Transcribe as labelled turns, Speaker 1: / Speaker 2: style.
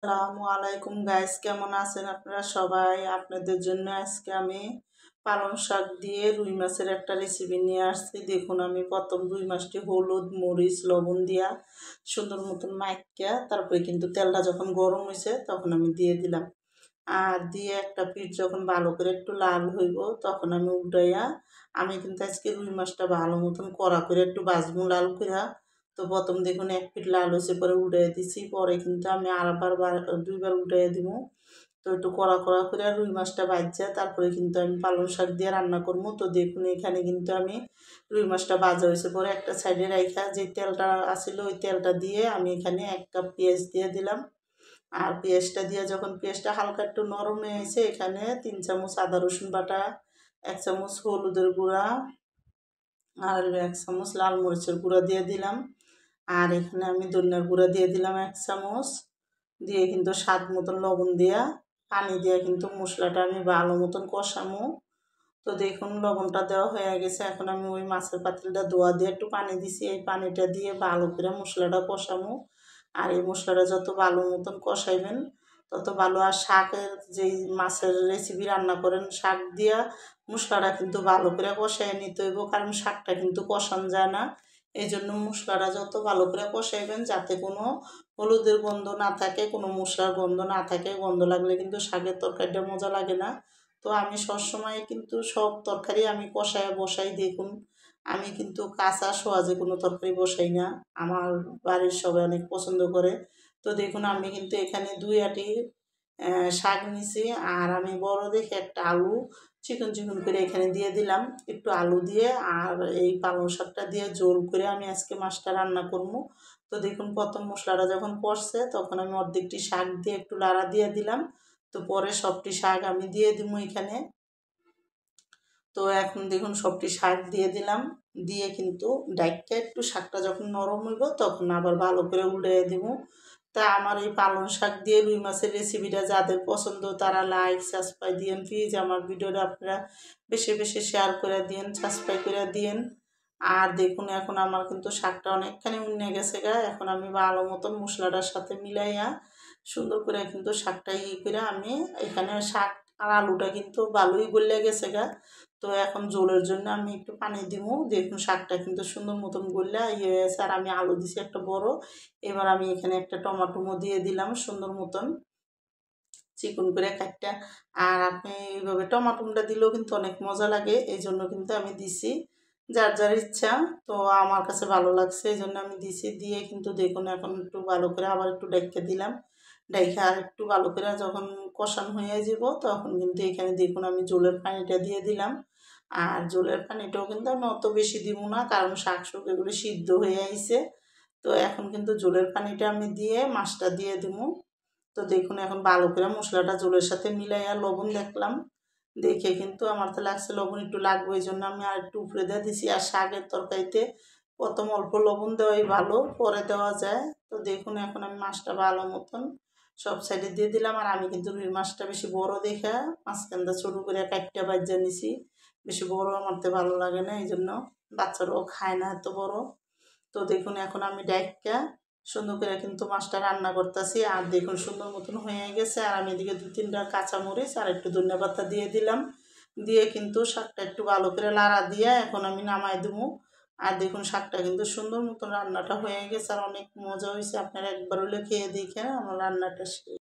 Speaker 1: আসসালামু আলাইকুম গাইস, কেমন আছেন আপনারা সবাই? আপনাদের জন্য আজকে আমি পালং শাক দিয়ে রুই মাছের একটা রেসিপি নিয়ে আসছি। দেখুন, আমি প্রথম রুই মাছটি হলুদ মরিচ লবণ দিয়া সুন্দর মতন মাইকা তারপরে কিন্তু তেলটা যখন গরম হয়েছে তখন আমি দিয়ে দিলাম। আর দিয়ে একটা পিঠ যখন ভালো করে একটু লাল হইব তখন আমি উল্টাইয়া আমি কিন্তু আজকে রুই মাছটা ভালো মতন কড়া করে একটু ভাজবো লাল করে। তো প্রথম দেখুন এক পিঠ লাল হয়েছে, পরে উল্টাই দিছি, পরে কিন্তু আমি আরবার দুইবার উল্টাই দিব। তো একটু কড়া কড়া করে রুই মাছটা ভাজছে তারপরে কিন্তু আমি পালং শাক দিয়ে রান্না করবো। তো দেখুন, এখানে কিন্তু আমি রুই মাছটা ভাজা হয়েছে পরে একটা সাইডে রাইখা যে তেলটা আসিল ওই তেলটা দিয়ে আমি এখানে 1 কাপ পেঁয়াজ দিয়ে দিলাম। আর পেঁয়াজটা দিয়ে যখন পেঁয়াজটা হালকা একটু নরম হয়ে গেছে, এখানে 3 চামচ আদা রসুন বাটা, 1 চামচ হলুদের গুঁড়া আর 1 চামচ লাল মরিচের গুঁড়া দিয়ে দিলাম। আর এখানে আমি ধনিয়ার গুঁড়া দিয়ে দিলাম 1 চামচ, দিয়ে কিন্তু স্বাদ মতন লবণ দিয়া পানি দিয়ে কিন্তু মশলাটা আমি ভালো মতন কষামো। তো দেখুন, লবণটা দেওয়া হয়ে গেছে। এখন আমি ওই মাছের পাতিলটা ধোয়া দিয়ে একটু পানি দিছি, এই পানিটা দিয়ে ভালো করে মশলাটা কষামো। আর এই মশলাটা যত ভালো মতন কষাইবেন তত ভালো। আর শাকের যেই মাছের রেসিপি রান্না করেন শাক দিয়া মশলাটা কিন্তু ভালো করে কষাই নিতে হইব, কারণ শাকটা কিন্তু কষানো যায় না। এই জন্য মশলাটা যত ভালো করে কষাইবেন যাতে কোনো হলুদের গন্ধ না থাকে, কোনো মশলার গন্ধ না থাকে। গন্ধ লাগলে কিন্তু শাকের তরকারিটা মজা লাগে না। তো আমি সবসময় কিন্তু সব তরকারি আমি কষায় বসাই। দেখুন, আমি কিন্তু কাঁচা সহজে কোনো তরকারি বসাই না, আমার বাড়ির সবাই অনেক পছন্দ করে। তো দেখুন, আমি কিন্তু এখানে 2 আটি শাক নিছি। আর আমি বড় দেখে একটা আলু চিকন চিকন করে এখানে দিয়ে দিলাম। একটু আলু দিয়ে আর এই পালং শাকটা দিয়ে ঝোল করে আমি আজকে মাছটা রান্না করবো। তো দেখুন, প্রথম মশলাটা যখন কষছে তখন আমি অর্ধেকটি শাক দিয়ে একটু লাড়া দিয়ে দিলাম। তো পরে সবটি শাক আমি দিয়ে দিব এখানে। তো এখন দেখুন, সবটি শাক দিয়ে দিলাম, দিয়ে কিন্তু ডাইকা একটু শাকটা যখন নরম হইব তখন আবার ভালো করে উল্টে দিব। তা আমার এই পালং শাক দিয়ে রুই মাছের রেসিপিটা যাদের পছন্দ তারা লাইক সাবস্ক্রাইব দিয়েন প্লিজ। আমার ভিডিওটা আপনারা বেশি বেশি শেয়ার করে দিয়েন, সাবস্ক্রাইব করে দিয়েন। আর দেখুন, এখন আমার কিন্তু শাকটা অনেকখানি উন্নে গেছে গা। এখন আমি ভালো মতন মশলাটার সাথে মিলাইয়া সুন্দর করে কিন্তু শাকটা করে আমি এখানে শাক আর আলুটা কিন্তু ভালোই গলে গেছে গা। তো এখন ঝোলের জন্য আমি একটু পানি দিব। দেখুন, শাকটা কিন্তু সুন্দর মতন গলে হয়েছে। আর আমি আলু দিছি একটা বড়। এবার আমি এখানে একটা টমাটোমো দিয়ে দিলাম সুন্দর মতন চিকন করে কাটটা। আর আপনি এইভাবে টমাটোমটা দিলেও কিন্তু অনেক মজা লাগে, এই জন্য কিন্তু আমি দিছি। যার যার ইচ্ছা, তো আমার কাছে ভালো লাগছে এই জন্য আমি দিছি। দিয়ে কিন্তু দেখুন, এখন একটু ভালো করে আবার একটু ডাইকা দিলাম। ডাইকা আর একটু ভালো করে যখন কষানো হয়ে যাব তখন কিন্তু এখানে দেখুন আমি ঝোলের পানিটা দিয়ে দিলাম। আর ঝোলের পানিটাও কিন্তু আমি অত বেশি দিব না, কারণ শাক শুক এগুলো সিদ্ধ হয়ে আইছে। তো এখন কিন্তু ঝোলের পানিটা আমি দিয়ে মাছটা দিয়ে দিব। তো দেখুন, এখন ভালো করে মশলাটা ঝোলের সাথে মিলাইয়া লবণ দেখলাম, দেখে কিন্তু আমার তো লাগছে লবণ একটু লাগবে, এই জন্য আমি আর একটু উপরে দিয়ে দিছি। আর শাকের তরকারিতে প্রথম অল্প লবণ দেওয়াই ভালো, পরে দেওয়া যায়। তো দেখুন, এখন আমি মাছটা ভালো মতন সব সাইডে দিয়ে দিলাম। আর আমি কিন্তু রুই মাছটা বেশি বড় দেখে মাঝখানটা ছোটো করে কাটটা বাজ্যা নিছি। বেশি বড় আমার তো ভালো লাগে না, এই জন্য বাচ্চারাও খায় না এত বড়। তো দেখুন, এখন আমি ডাইকা সুন্দর করে কিন্তু মাছটা রান্না করতেছি। আর দেখুন সুন্দর মতন হয়ে গেছে। আর আমি এদিকে 2-3টা কাঁচামরিচ আর একটু ধনিয়া পাতা দিয়ে দিলাম। দিয়ে কিন্তু শাকটা একটু ভালো করে লাড়া দিয়ে এখন আমি নামাই দেবো। আর দেখুন, শাকটা কিন্তু সুন্দর মতন রান্নাটা হয়ে গেছে আর অনেক মজা হয়েছে। আপনারা একবার হলে খেয়ে দেখেন আমার রান্নাটা।